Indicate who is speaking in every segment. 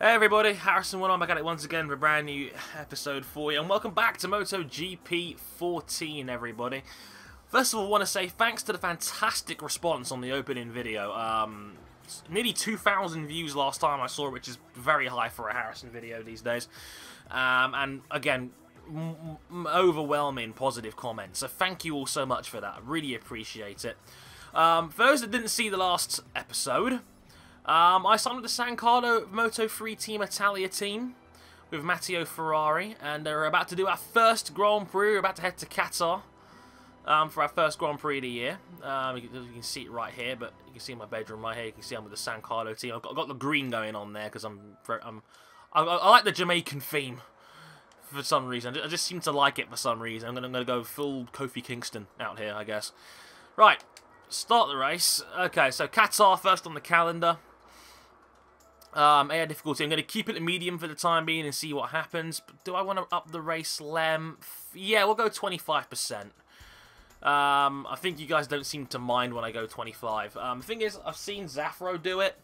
Speaker 1: Hey everybody, Harrison1 back at it once again for a brand new episode for you, and welcome back to MotoGP 14, everybody. First of all, I want to say thanks to the fantastic response on the opening video. Nearly 2,000 views last time I saw it, which is very high for a Harrison video these days. And again, overwhelming positive comments, so thank you all so much for that. I really appreciate it. For those that didn't see the last episode, I signed with the San Carlo Moto3 Team Italia team with Matteo Ferrari, and we're about to do our first Grand Prix. We're about to head to Qatar for our first Grand Prix of the year. You can see it right here, but you can see my bedroom right here. You can see I'm with the San Carlo team. I've got the green going on there because I like the Jamaican theme for some reason. I just seem to like it for some reason. I'm gonna go full Kofi Kingston out here, I guess. Right, start the race. Okay, so Qatar first on the calendar. Air difficulty, I'm going to keep it at medium for the time being and see what happens. But do I want to up the race length? Yeah, we'll go 25%. I think you guys don't seem to mind when I go 25. The thing is, I've seen Zafro do it.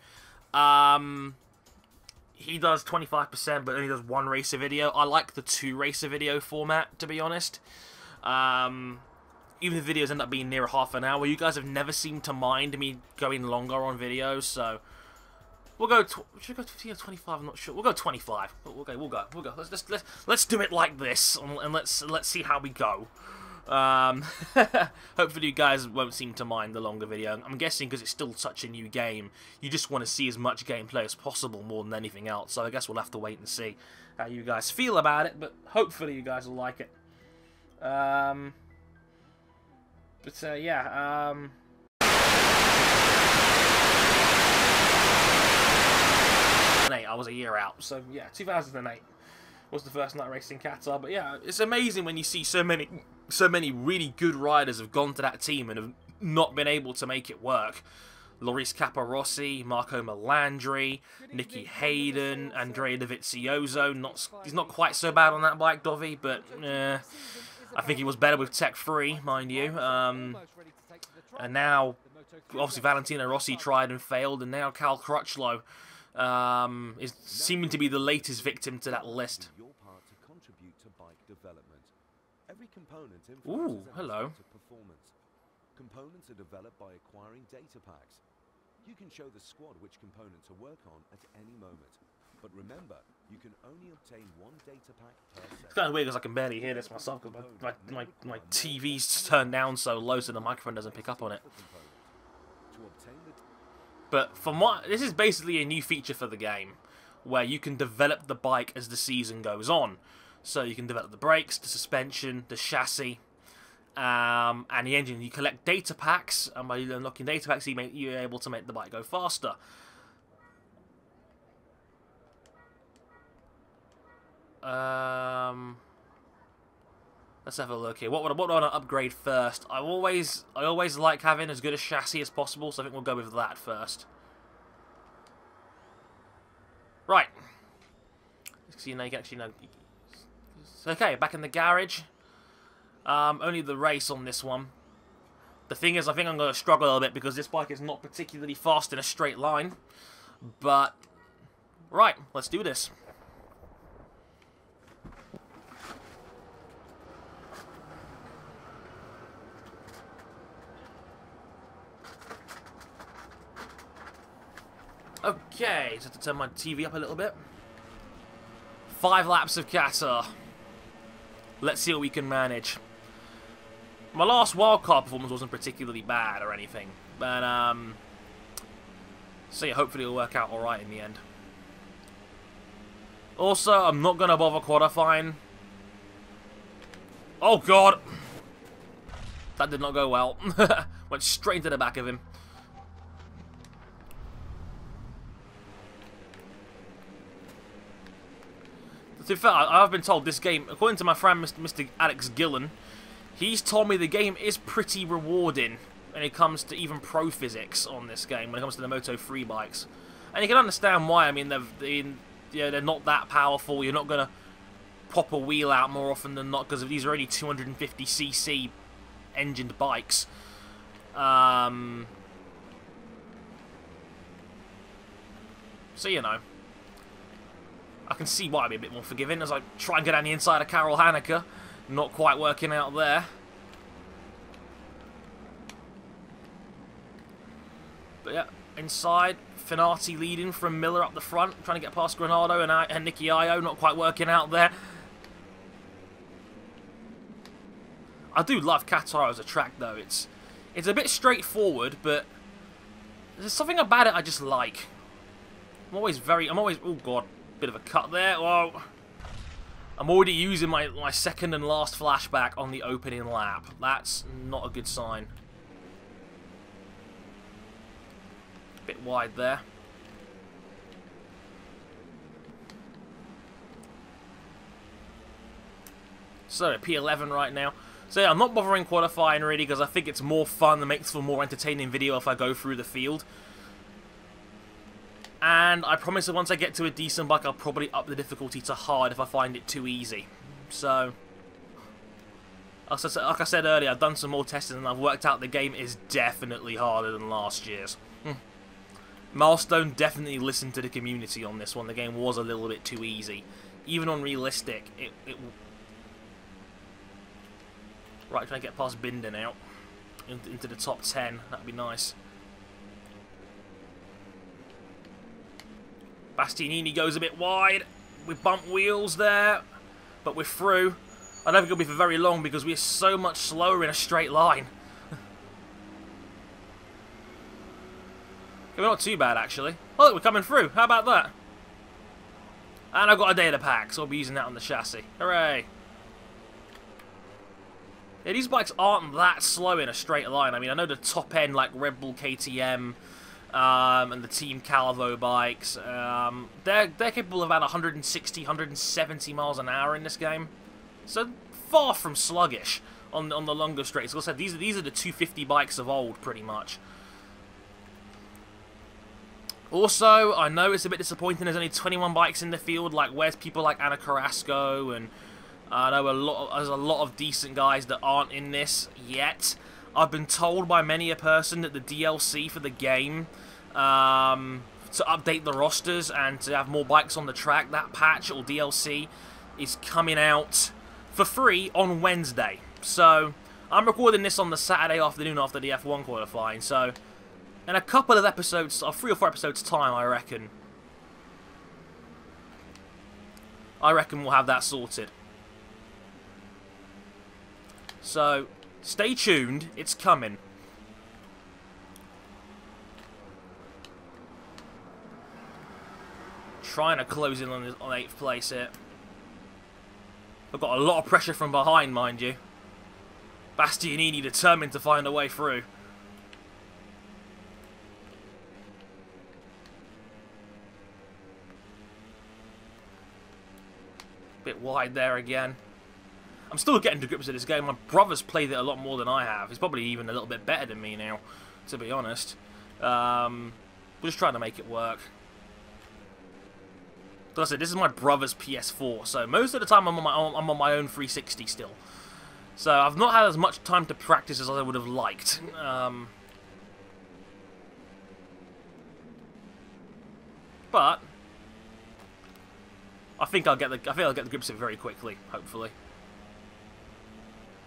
Speaker 1: He does 25%, but only does one racer video. I like the 2 racer video format, to be honest. Even if the videos end up being near half an hour, you guys have never seemed to mind me going longer on videos, so we'll go. Should we go 25? I'm not sure. We'll go 25. We'll go. Let's do it like this, and let's see how we go. Hopefully you guys won't seem to mind the longer video. I'm guessing because it's still such a new game, you just want to see as much gameplay as possible more than anything else. So I guess we'll have to wait and see how you guys feel about it. But hopefully you guys will like it. Yeah. I was a year out, so yeah, 2008 was the first night race in Qatar. But yeah, it's amazing when you see so many really good riders have gone to that team and have not been able to make it work. Loris Capirossi, Marco Melandri, Nicky Hayden, Andrea Dovizioso. He's not quite so bad on that bike, Dovi, but I think he was better with Tech 3, mind you. And now, obviously, Valentino Rossi tried and failed, and now Cal Crutchlow is seeming to be the latest victim to that list. Ooh, hello.
Speaker 2: Components are developed by acquiring data packs. You can show the squad which component to work on at any moment. But remember, you can only obtain one data pack per second.
Speaker 1: It's kind of weird because I can barely hear this myself because my TV's turned down so low so the microphone doesn't pick up on it. But from this is basically a new feature for the game, where you can develop the bike as the season goes on. So you can develop the brakes, the suspension, the chassis, and the engine. You collect data packs, and by unlocking data packs, you're able to make the bike go faster. Let's have a look here. What would I want to upgrade first? I always like having as good a chassis as possible, so I think we'll go with that first. Right. So you know, you can actually know. Okay, back in the garage. Only the race on this one. The thing is, I think I'm going to struggle a little bit because this bike is not particularly fast in a straight line. But right, let's do this. Okay, just have to turn my TV up a little bit. 5 laps of Qatar. Let's see what we can manage. My last wildcard performance wasn't particularly bad or anything, but so yeah, hopefully it'll work out alright in the end. Also, I'm not going to bother qualifying. Oh god! That did not go well. Went straight into the back of him. To be fair, I've been told this game, according to my friend Mr. Alex Gillen, he's told me the game is pretty rewarding when it comes to even pro physics on this game, when it comes to the Moto3 bikes. And you can understand why. I mean, they're not that powerful. You're not going to pop a wheel out more often than not because these are only 250cc engined bikes. So, you know. can see why I'd be a bit more forgiving as I try and get on the inside of Karel Haneker. Not quite working out there. But yeah, inside, Finati leading from Miller up the front, trying to get past Granado and Nicky Io, not quite working out there. I do love Qatar as a track though. It's a bit straightforward, but there's something about it I just like. I'm always, oh god, bit of a cut there. Whoa. I'm already using my second and last flashback on the opening lap. That's not a good sign. Bit wide there. So, P11 right now. So yeah, I'm not bothering qualifying really because I think it's more fun and makes for a more entertaining video if I go through the field. And I promise that once I get to a decent bike, I'll probably up the difficulty to hard if I find it too easy. So, like I said earlier, I've done some more testing and I've worked out the game is definitely harder than last year's. Milestone definitely listened to the community on this one. The game was a little bit too easy. Even on realistic, Right, trying to get past Binder now. Into the top 10. That'd be nice. Bastianini goes a bit wide. We bump wheels there. But we're through. I don't think it'll be for very long because we're so much slower in a straight line. We're not too bad, actually. Oh, look, we're coming through. How about that? And I've got a data pack, so I'll be using that on the chassis. Hooray! Yeah, these bikes aren't that slow in a straight line. I mean, I know the top end, like Red Bull KTM and the Team Calvo bikes, they're capable of about 160, 170 miles an hour in this game. So, far from sluggish on the longer straights. Like I said, these are the 250 bikes of old, pretty much. Also, I know it's a bit disappointing there's only 21 bikes in the field. Like, where's people like Ana Carrasco and... I know there's a lot of decent guys that aren't in this yet. I've been told by many a person that the DLC for the game, to update the rosters and to have more bikes on the track, that patch or DLC is coming out for free on Wednesday. So, I'm recording this on the Saturday afternoon after the F1 qualifying, so in a couple of episodes, or 3 or 4 episodes time, I reckon we'll have that sorted. So, stay tuned, it's coming. Trying to close in on 8th place here. I've got a lot of pressure from behind, mind you. Bastianini determined to find a way through. Bit wide there again. I'm still getting to grips with this game. My brother's played it a lot more than I have. He's probably even a little bit better than me now, to be honest. We're just trying to make it work. Like I said, this is my brother's PS4, so most of the time I'm on my own 360 still. So I've not had as much time to practice as I would have liked. But I think I'll get the grips of it very quickly, hopefully.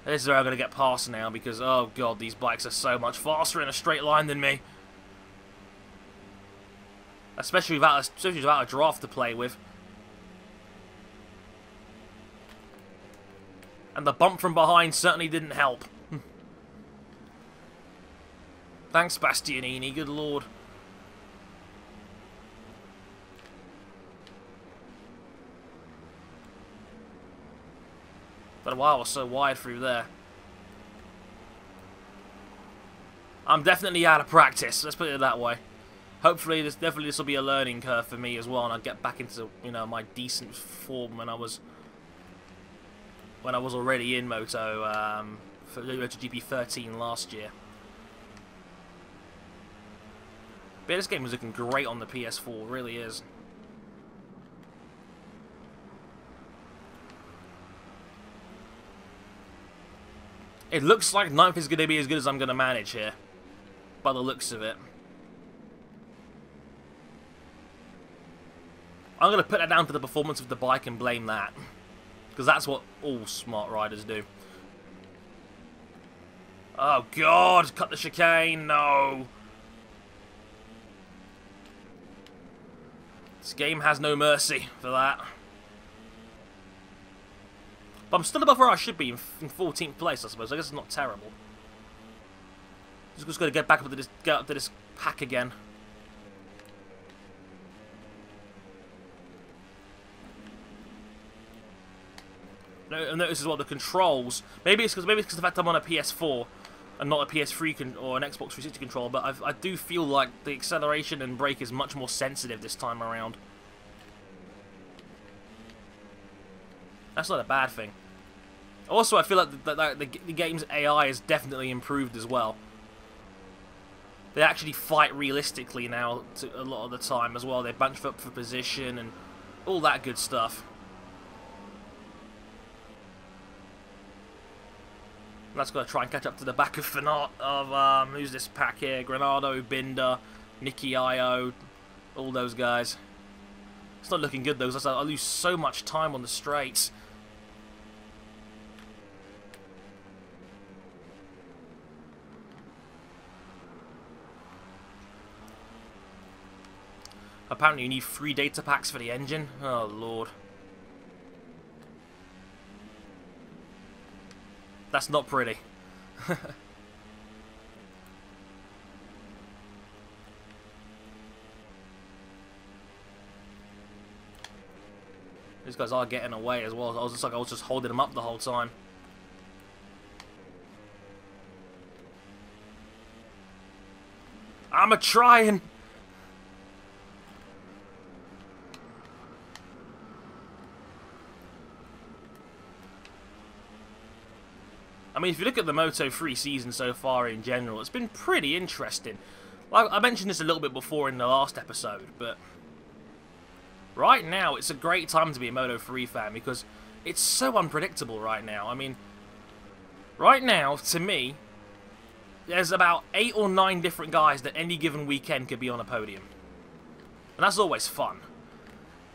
Speaker 1: This is where I'm going to get past now because, oh god, these bikes are so much faster in a straight line than me. Especially without a draft to play with. And the bump from behind certainly didn't help. Thanks, Bastianini, good lord. But wow, I was so wide through there. I'm definitely out of practice, let's put it that way. Hopefully, this will be a learning curve for me as well, and I'll get back into, you know, my decent form when I was already in Moto for MotoGP 13 last year. But this game was looking great on the PS4, really is. It looks like 9th is going to be as good as I'm going to manage here, by the looks of it. I'm going to put that down to the performance of the bike and blame that. Because that's what all smart riders do. Oh, God. Cut the chicane. No. This game has no mercy for that. But I'm still above where I should be in 14th place, I suppose. I guess it's not terrible. Just got to get back up to this pack again. Notice as well the controls. Maybe it's because the fact I'm on a PS4 and not a PS3 or an Xbox 360 controller, but I do feel like the acceleration and brake is much more sensitive this time around. That's not a bad thing. Also, I feel like the game's AI has definitely improved as well. They actually fight realistically now a lot of the time as well. They bunch up for position and all that good stuff. And that's got to try and catch up to the back of Fanart of, who's this pack here? Granado, Binder, Nicky Io, all those guys. It's not looking good though, because I lose so much time on the straights. Apparently you need 3 data packs for the engine. Oh, Lord. That's not pretty. These guys are getting away as well. I was just holding them up the whole time. I'm a-trying. I mean, if you look at the Moto3 season so far in general, it's been pretty interesting. Well, I mentioned this a little bit before in the last episode, but right now it's a great time to be a Moto3 fan because it's so unpredictable right now. I mean, right now, to me, there's about 8 or 9 different guys that any given weekend could be on a podium. And that's always fun.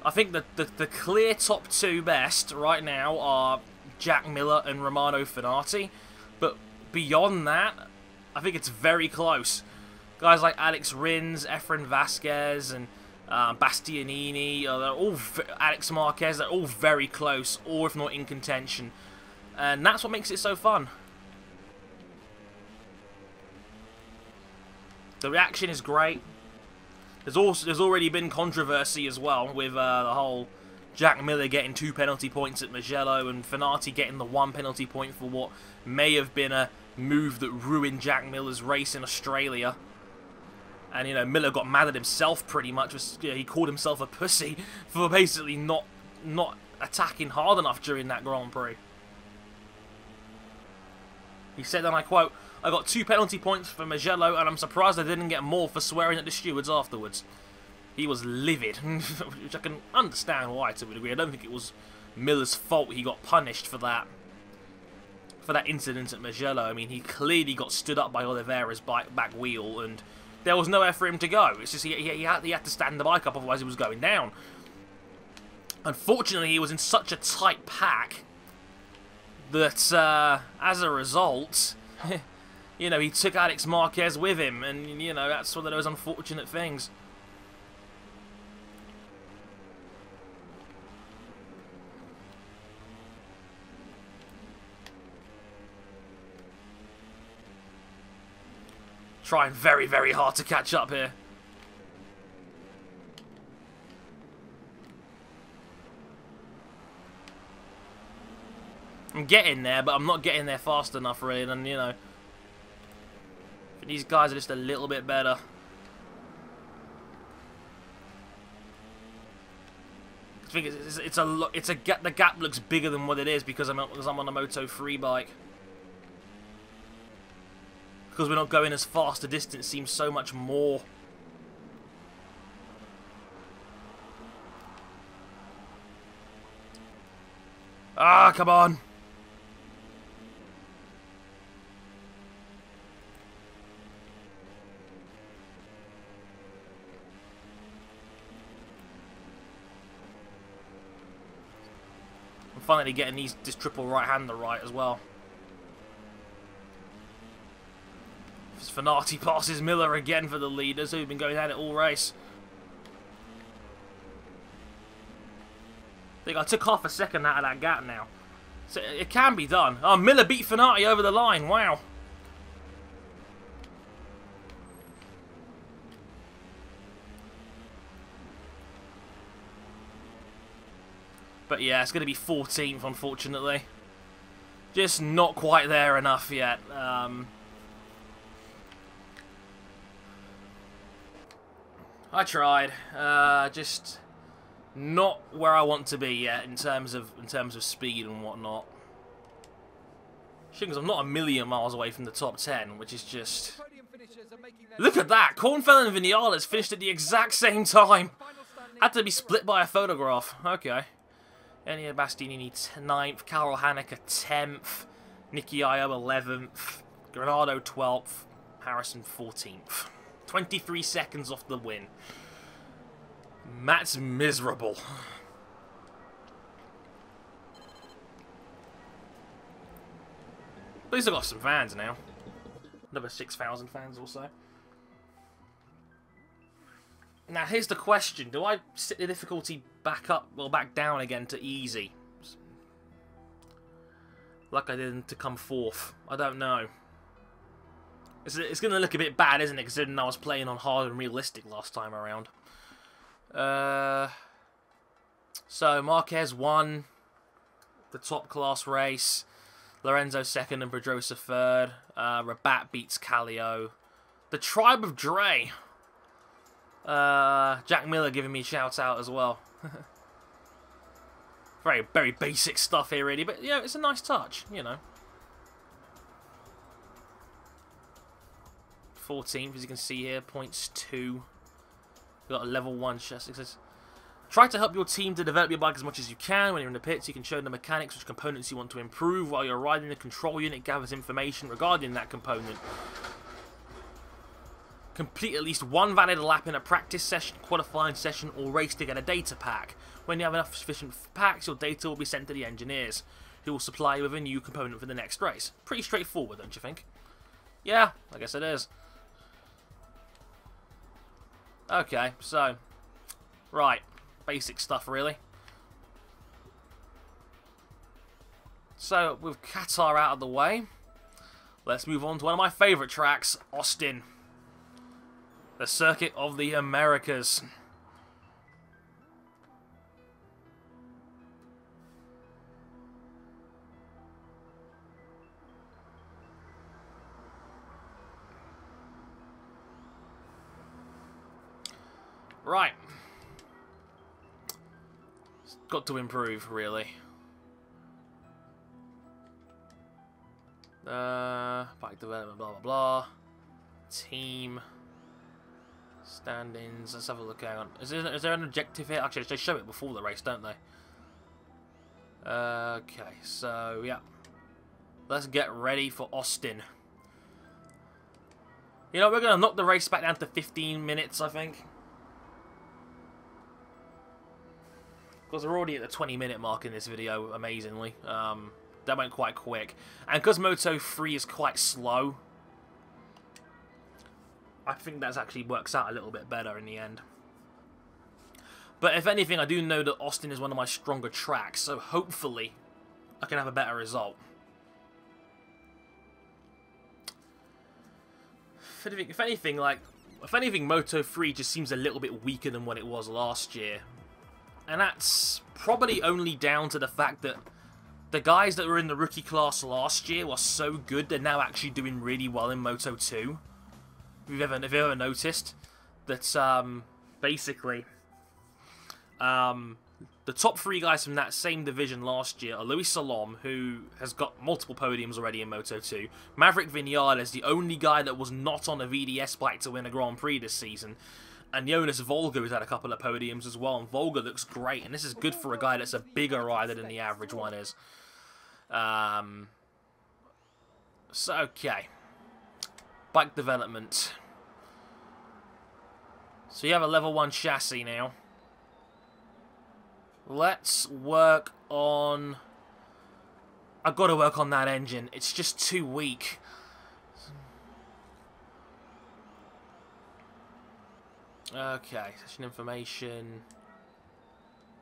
Speaker 1: I think that the clear top 2 best right now are Jack Miller and Romano Fenati, but beyond that, I think it's very close. Guys like Alex Rins, Efren Vasquez, and Bastianini, they're all Alex Marquez, they're all very close, or if not in contention, and that's what makes it so fun. The reaction is great. There's already been controversy as well with the whole Jack Miller getting 2 penalty points at Mugello and Fenati getting the 1 penalty point for what may have been a move that ruined Jack Miller's race in Australia. And, you know, Miller got mad at himself pretty much. He called himself a pussy for basically not attacking hard enough during that Grand Prix. He said, and I quote, "I got 2 penalty points for Mugello and I'm surprised I didn't get more for swearing at the stewards afterwards." He was livid, which I can understand why to a degree. I don't think it was Miller's fault he got punished for that incident at Mugello. I mean, he clearly got stood up by Oliveira's back wheel, and there was nowhere for him to go. It's just he had to stand the bike up, otherwise he was going down. Unfortunately, he was in such a tight pack that, as a result, you know, he took Alex Marquez with him, and, you know, that's one of those unfortunate things. Trying very, very hard to catch up here. I'm getting there, but I'm not getting there fast enough, really. And, you know, these guys are just a little bit better. I think the gap looks bigger than what it is because I'm on a Moto3 bike. Because we're not going as fast, the distance seems so much more. Ah, come on. I'm finally getting this triple right-hander right as well. Fanati passes Miller again for the leaders, who've been going at it all race. I think I took half a second out of that gap now. So it can be done. Oh, Miller beat Fanati over the line. Wow. But yeah, it's going to be 14th, unfortunately. Just not quite there enough yet. I tried. Just not where I want to be yet in terms of speed and whatnot. Because I'm not a million miles away from the top 10, which is just... Look at that! Kornfeld and Vinales finished at the exact same time. Had to be split by a photograph. Okay. Ennio Bastianini 9th, Carol Haneke 10th, Nicky Io 11th, Granado 12th, Harrison 14th. 23 seconds off the win. Matt's miserable. At least I've got some fans now. Another 6,000 fans or so. Now here's the question. Do I set the difficulty back up, well back down again to easy? Like I did to come fourth. I don't know. It's going to look a bit bad, isn't it, considering I was playing on hard and realistic last time around. So Marquez won the top class race. Lorenzo second and Pedrosa third. Rabat beats Callio. The Tribe of Dre. Jack Miller giving me a shout out as well. Very basic stuff here really, but yeah, it's a nice touch, you know. 14th, as you can see here, points 2. Got a level 1 chassis. It says, try to help your team to develop your bike as much as you can. When you're in the pits, you can show the mechanics which components you want to improve. While you're riding, the control unit gathers information regarding that component. Complete at least one valid lap in a practice session, qualifying session, or race to get a data pack. When you have enough sufficient packs, your data will be sent to the engineers, who will supply you with a new component for the next race. Pretty straightforward, don't you think? Yeah, I guess it is. Okay, so, right, basic stuff really. So, with Qatar out of the way, let's move on to one of my favourite tracks, Austin. The Circuit of the Americas. Right. It's got to improve, really. Bike development, blah, blah, blah. Team. Standings. Let's have a look. Hang on. Is there an objective here? Actually, they show it before the race, don't they? Okay, so, yeah. Let's get ready for Austin. You know, we're going to knock the race back down to 15 minutes, I think. Because we're already at the 20-minute mark in this video, amazingly. That went quite quick. And because Moto 3 is quite slow, I think that actually works out a little bit better in the end. But if anything, I do know that Austin is one of my stronger tracks, so hopefully I can have a better result. If anything, Moto 3 just seems a little bit weaker than what it was last year. And that's probably only down to the fact that the guys that were in the rookie class last year were so good, they're now actually doing really well in Moto 2. If you've ever noticed that, basically, the top 3 guys from that same division last year are Luis Salom, who has got multiple podiums already in Moto 2, Maverick Vinales, the only guy that was not on a VDS bike to win a Grand Prix this season, and Jonas Volga, who's had a couple of podiums as well, and Volga looks great, and this is good for a guy that's a bigger rider than the average one is. So, okay. Bike development. So you have a level 1 chassis now. Let's work on I've got to work on that engine. It's just too weak. Okay, session information.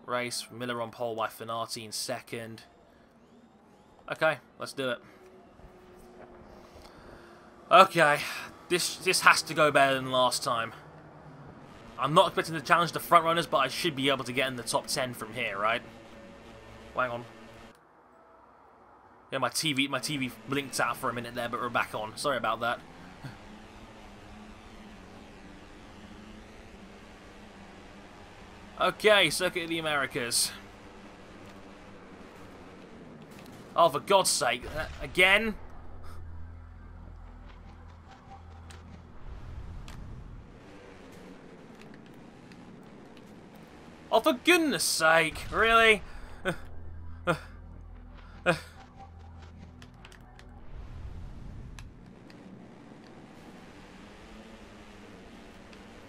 Speaker 1: Race, Miller on pole by Finati in second. Okay, let's do it. Okay, this has to go better than last time. I'm not expecting to challenge the front runners, but I should be able to get in the top 10 from here, right? Hang on. Yeah, my TV blinked out for a minute there, but we're back on. Sorry about that. Okay, Circuit of the Americas. Oh, for God's sake. Again? Oh, for goodness sake. Really?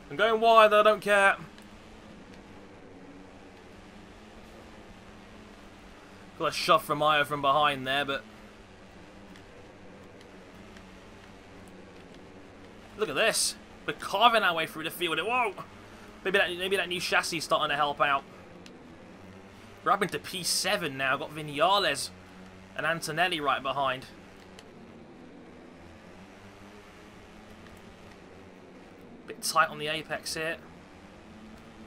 Speaker 1: I'm going wide, I don't care. Got a shot from Mayo from behind there, but... Look at this. We're carving our way through the field. Whoa! Maybe that new chassis is starting to help out. We're up into P7 now. Got Vinales and Antonelli right behind. Bit tight on the apex here.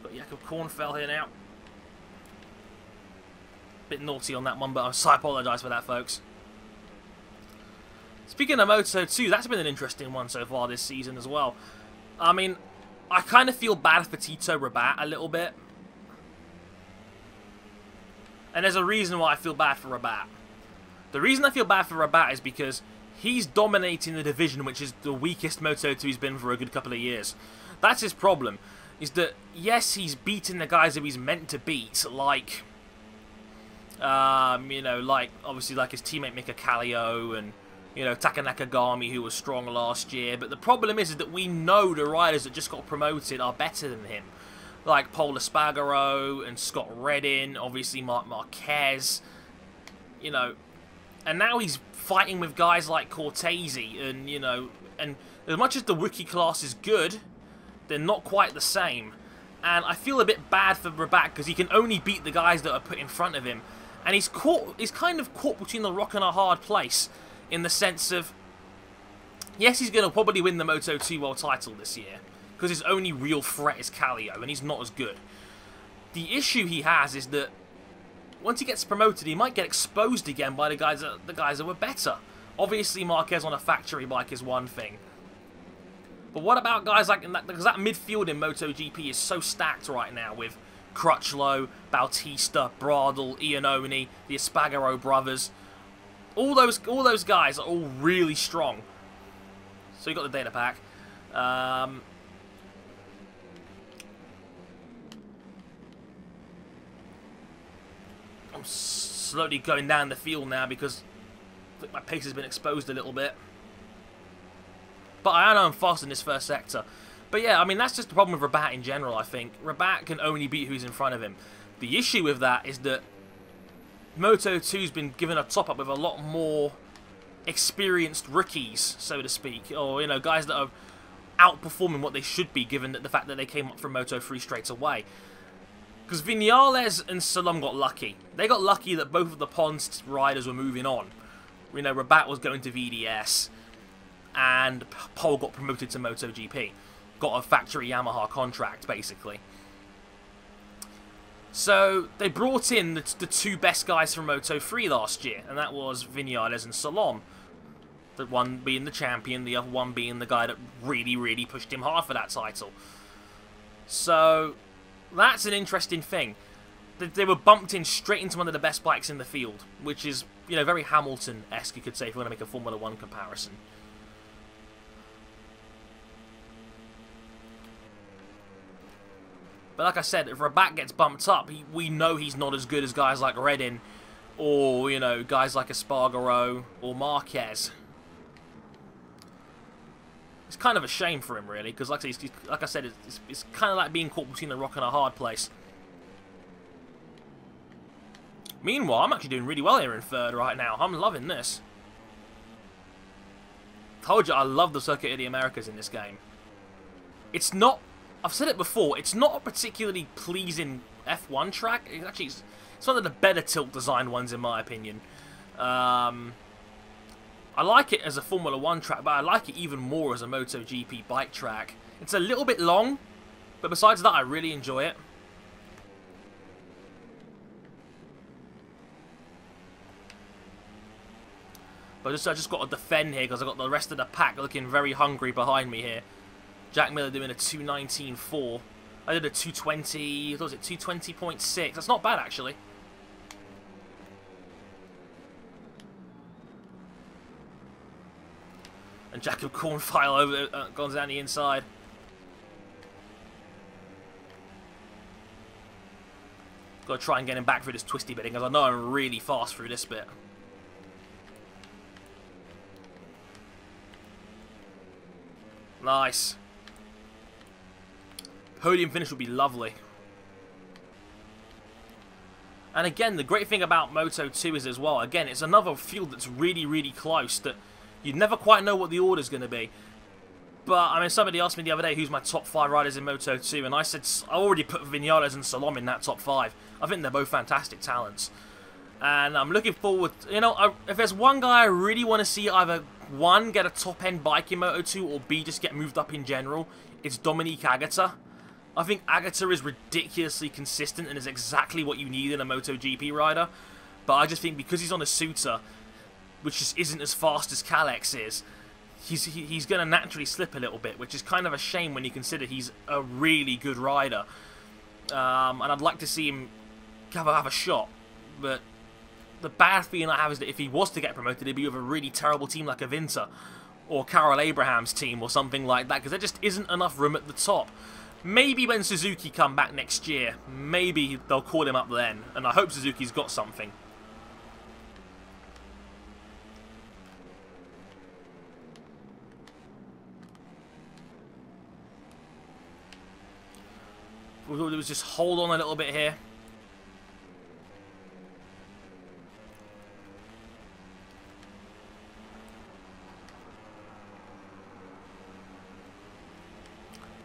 Speaker 1: Got Jakob Kornfeld here now. Bit naughty on that one, but I apologise for that, folks. Speaking of Moto2, that's been an interesting one so far this season as well. I mean, I kind of feel bad for Tito Rabat a little bit. And there's a reason why I feel bad for Rabat. The reason I feel bad for Rabat is because he's dominating the division, which is the weakest Moto2's been for a good couple of years. That's his problem. Is that, yes, he's beating the guys that he's meant to beat, like... you know, like, obviously, like his teammate Mika Kallio and, you know, Taka Nakagami, who was strong last year. But the problem is that we know the riders that just got promoted are better than him. Like Pol Espargaro and Scott Reddin, obviously Marc Marquez, you know. And now he's fighting with guys like Cortese and, you know, and as much as the rookie class is good, they're not quite the same. And I feel a bit bad for Rabat because he can only beat the guys that are put in front of him. And he's kind of caught between the rock and a hard place in the sense of, yes, he's going to probably win the Moto2 World title this year because his only real threat is Kallio, and he's not as good. The issue he has is that once he gets promoted, he might get exposed again by the guys that were better. Obviously, Marquez on a factory bike is one thing. But what about guys like that? Because that midfield in MotoGP is so stacked right now with Crutchlow, Bautista, Bradle, Iannone, the Espargaro brothers. All those guys are all really strong. So you got the data pack. I'm slowly going down the field now because I think my pace has been exposed a little bit. But I know I'm fast in this first sector. But yeah, I mean, that's just the problem with Rabat in general, I think. Rabat can only beat who's in front of him. The issue with that is that Moto2's been given a top-up with a lot more experienced rookies, so to speak. Or, you know, guys that are outperforming what they should be, given that the fact that they came up from Moto3 straight away. Because Vinales and Salom got lucky. They got lucky that both of the Pons riders were moving on. You know, Rabat was going to VDS, and Pol got promoted to MotoGP. Got a factory Yamaha contract, basically. So, they brought in the two best guys from Moto3 last year, and that was Vinales and Salom. The one being the champion, the other one being the guy that really, really pushed him hard for that title. So, that's an interesting thing. They were bumped in straight into one of the best bikes in the field, which is, you know, very Hamilton-esque, you could say, if you want to make a Formula 1 comparison. But like I said, if Rabat gets bumped up, we know he's not as good as guys like Reddin, or, you know, guys like Espargaro, or Marquez. It's kind of a shame for him, really, because like I said, it's kind of like being caught between a rock and a hard place. Meanwhile, I'm actually doing really well here in third right now. I'm loving this. Told you I love the Circuit of the Americas in this game. It's not, I've said it before, it's not a particularly pleasing F1 track. It's one of the better tilt designed ones in my opinion. I like it as a Formula 1 track, but I like it even more as a MotoGP bike track. It's a little bit long, but besides that I really enjoy it. But I just got to defend here because I've got the rest of the pack looking very hungry behind me here. Jack Miller doing a 2:19.4. I did a 2:20, what was it, 2:20.6. That's not bad, actually. And Jacob Cornfile over goes down the inside. Got to try and get him back through this twisty bit because I know I'm really fast through this bit. Nice. Podium finish would be lovely. And again, the great thing about Moto 2 is as well, again, it's another field that's really, really close, that you never quite know what the order's going to be. But, I mean, somebody asked me the other day who's my top 5 riders in Moto 2, and I said I already put Vinales and Salom in that top 5. I think they're both fantastic talents. And I'm looking forward, you know, if there's one guy I really want to see either, one, get a top-end bike in Moto 2, or B, just get moved up in general, it's Dominique Agata. I think Agata is ridiculously consistent and is exactly what you need in a MotoGP rider. But I just think because he's on a Suter, which just isn't as fast as Kalex is, he's going to naturally slip a little bit, which is kind of a shame when you consider he's a really good rider. And I'd like to see him have a shot. But the bad feeling I have is that if he was to get promoted, it'd be with a really terrible team like Avinta or Carol Abraham's team or something like that, because there just isn't enough room at the top. Maybe when Suzuki come back next year, maybe they'll call him up then, and I hope Suzuki's got something. All we'll do is just hold on a little bit here.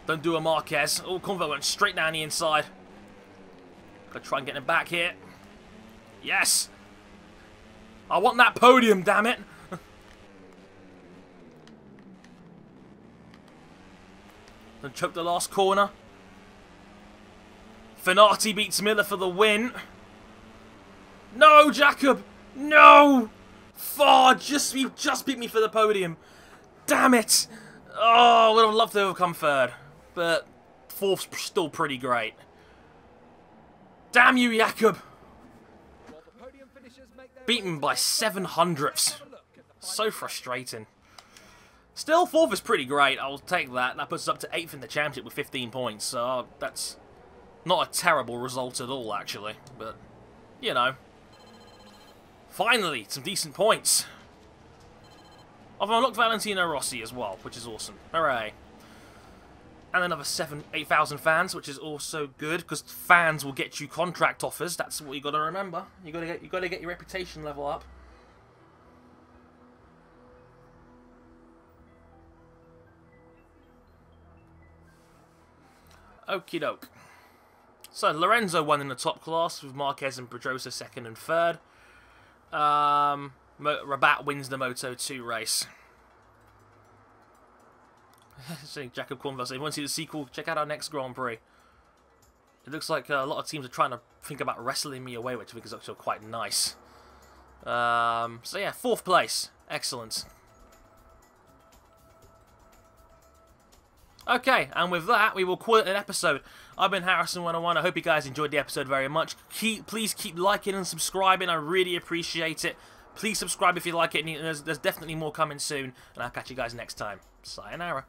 Speaker 1: Don't do a Marquez. Oh, Cornwell went straight down the inside. Gotta try and get him back here. Yes! I want that podium, damn it! Don't choke the last corner. Finati beats Miller for the win. No, Jacob! No! Far, just beat me for the podium. Damn it! Oh, I would have loved to have come third. But fourth's still pretty great. Damn you, Jakob! Beaten by 7/100ths. So frustrating. Still, fourth is pretty great. I'll take that. That puts us up to 8th in the championship with 15 points. So that's not a terrible result at all, actually. But, you know. Finally, some decent points. I've unlocked Valentino Rossi as well, which is awesome. Hooray. And another 8,000 fans, which is also good, because fans will get you contract offers. That's what you got to remember. You got to get your reputation level up. Okie doke. So Lorenzo won in the top class with Marquez and Pedrosa second and third. Rabat wins the Moto 2 race. So Jacob Cornwell said, if you want to see the sequel, check out our next Grand Prix. It looks like a lot of teams are trying to think about wrestling me away, which I think is actually quite nice. So yeah, 4th place. Excellent. Okay, and with that, we will call it an episode. I've been Harrison101. I hope you guys enjoyed the episode very much. Please keep liking and subscribing. I really appreciate it. Please subscribe if you like it. And there's definitely more coming soon. And I'll catch you guys next time. Sayonara.